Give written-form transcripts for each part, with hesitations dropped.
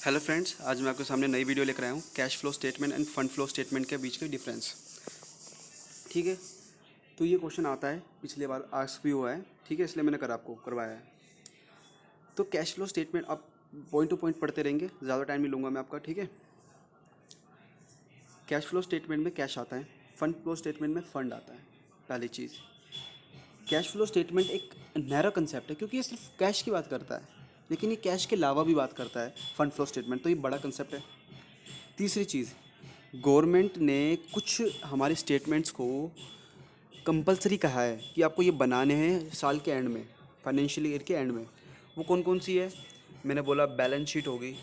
Hello friends, आज मैं आपके सामने नई वीडियो लेकर आया हूँ cash flow statement end fund flow statement के बीच का डिफरेंस। ठीक है, तो ये क्वेश्चन आता है, पिछले बार आस्क भी हुआ है। ठीक है, इसलिए मैंने आपको करवाया है। तो कैश फ्लो स्टेटमेंट आप पॉइंट टू पॉइंट पढ़ते रहेंगे, ज़्यादा टाइम नहीं लूँगा मैं आपका। ठीक है, कैश फ्लो स्टेटमेंट में कैश आता है, फंड फ्लो स्टेटमेंट में फंड आता है। पहली चीज़, कैश फ्लो स्टेटमेंट एक नैरो कंसेप्ट है क्योंकि ये सिर्फ कैश की बात करता है, लेकिन ये कैश के अलावा भी बात करता है फंड फ्लो स्टेटमेंट, तो ये बड़ा कंसेप्ट है। तीसरी चीज़, गवर्नमेंट ने कुछ हमारे स्टेटमेंट्स को कंपलसरी कहा है कि आपको ये बनाने हैं साल के एंड में, फाइनेंशियल ईयर के एंड में। वो कौन कौन सी है? मैंने बोला बैलेंस शीट हो गई,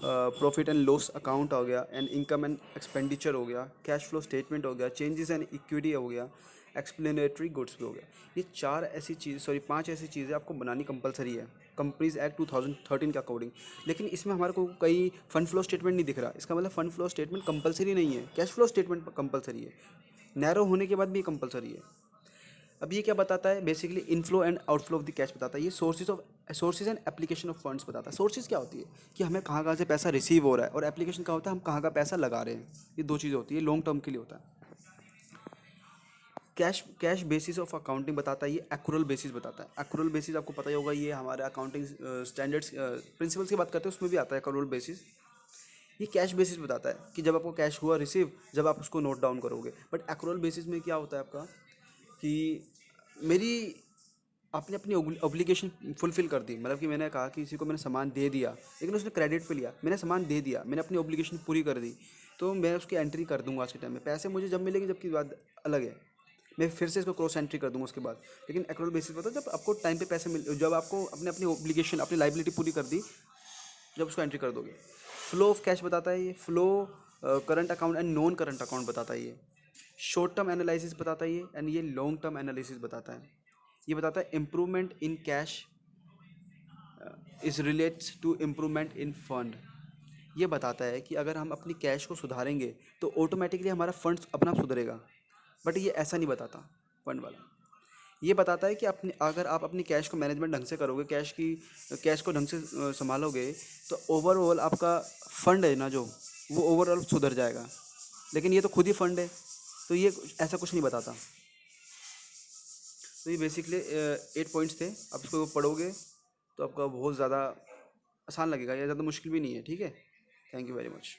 प्रॉफिट एंड लॉस अकाउंट हो गया, एंड इनकम एंड एक्सपेंडिचर हो गया, कैश फ्लो स्टेटमेंट हो गया, चेंजेस एंड इक्विटी हो गया, एक्सप्लेनेटरी गुड्स भी हो गया। ये पांच ऐसी चीज़ें आपको बनानी कंपलसरी है कंपनीज एक्ट 2013 के अकॉर्डिंग। लेकिन इसमें हमारे को कई फंड फ्लो स्टेटमेंट नहीं दिख रहा। इसका मतलब फंड फ्लो स्टेटमेंट कंपलसरी नहीं है, कैश फ्लो स्टेटमेंट कंपलसरी है। नैरो होने के बाद भी कंपलसरी है। अब ये क्या बताता है? Basically inflow and outflow of the cash बताता है। ये sources and application of funds बताता है। सोर्सेज क्या होती है कि हमें कहाँ कहाँ से पैसा रिसीव हो रहा है, और एप्लीकेशन क्या होता है हम कहाँ का पैसा लगा रहे हैं। ये दो चीज़ें होती है, लॉन्ग टर्म के लिए होता है। कैश बेसिस ऑफ अकाउंटिंग बताता है, ये एक्रूरल बेसिस बताता है। एक्रूरल बेसिस आपको पता ही होगा, ये हमारे अकाउंटिंग स्टैंडर्ड्स प्रिंसिपल्स की बात करते हैं उसमें भी आता है एक्रूरल बेसिस। ये कैश बेसिस बताता है कि जब आपको कैश हुआ रिसीव, जब आप उसको नोट डाउन करोगे। बट एक्रूरल बेसिस में क्या होता है आपका कि मेरी आपने अपनी ऑब्लिगेशन फुलफिल कर दी। मतलब कि मैंने कहा कि किसी को मैंने सामान दे दिया, लेकिन उसने क्रेडिट पे लिया। मैंने सामान दे दिया, मैंने अपनी ऑब्लिगेशन पूरी कर दी, तो मैं उसकी एंट्री कर दूंगा आज के टाइम में। पैसे मुझे जब मिलेंगे जबकि बात अलग है, मैं फिर से इसको क्रॉस एंट्री कर दूंगा उसके बाद। लेकिन एक्रूरल बेसिस पर जब आपको टाइम पे पैसे मिल, जब आपको अपने अपनी ऑब्लिगेशन अपनी लाइबिलिटी पूरी कर दी, जब उसको एंट्री कर दोगे। फ्लो ऑफ कैश बताता है ये, flow current account and non current account बताता है ये। शॉर्ट टर्म एनालिसिस बताता है ये, एंड ये लॉन्ग टर्म एनालिसिस बताता है। ये बताता है improvement in cash is relates to improvement in fund. ये बताता है कि अगर हम अपनी कैश को सुधारेंगे तो ऑटोमेटिकली हमारा फंड्स अपना आप सुधरेगा। बट ये ऐसा नहीं बताता फंड वाला। ये बताता है कि अपने अगर आप अपनी कैश को मैनेजमेंट ढंग से करोगे, कैश को ढंग से संभालोगे, तो ओवरऑल आपका फंड है ना जो, वो ओवरऑल सुधर जाएगा। लेकिन ये तो खुद ही फंड है, तो ये ऐसा कुछ नहीं बताता। तो ये बेसिकली 8 पॉइंट्स थे। आप इसको पढ़ोगे तो आपका बहुत ज़्यादा आसान लगेगा, ये ज़्यादा मुश्किल भी नहीं है। ठीक है, थैंक यू वेरी मच।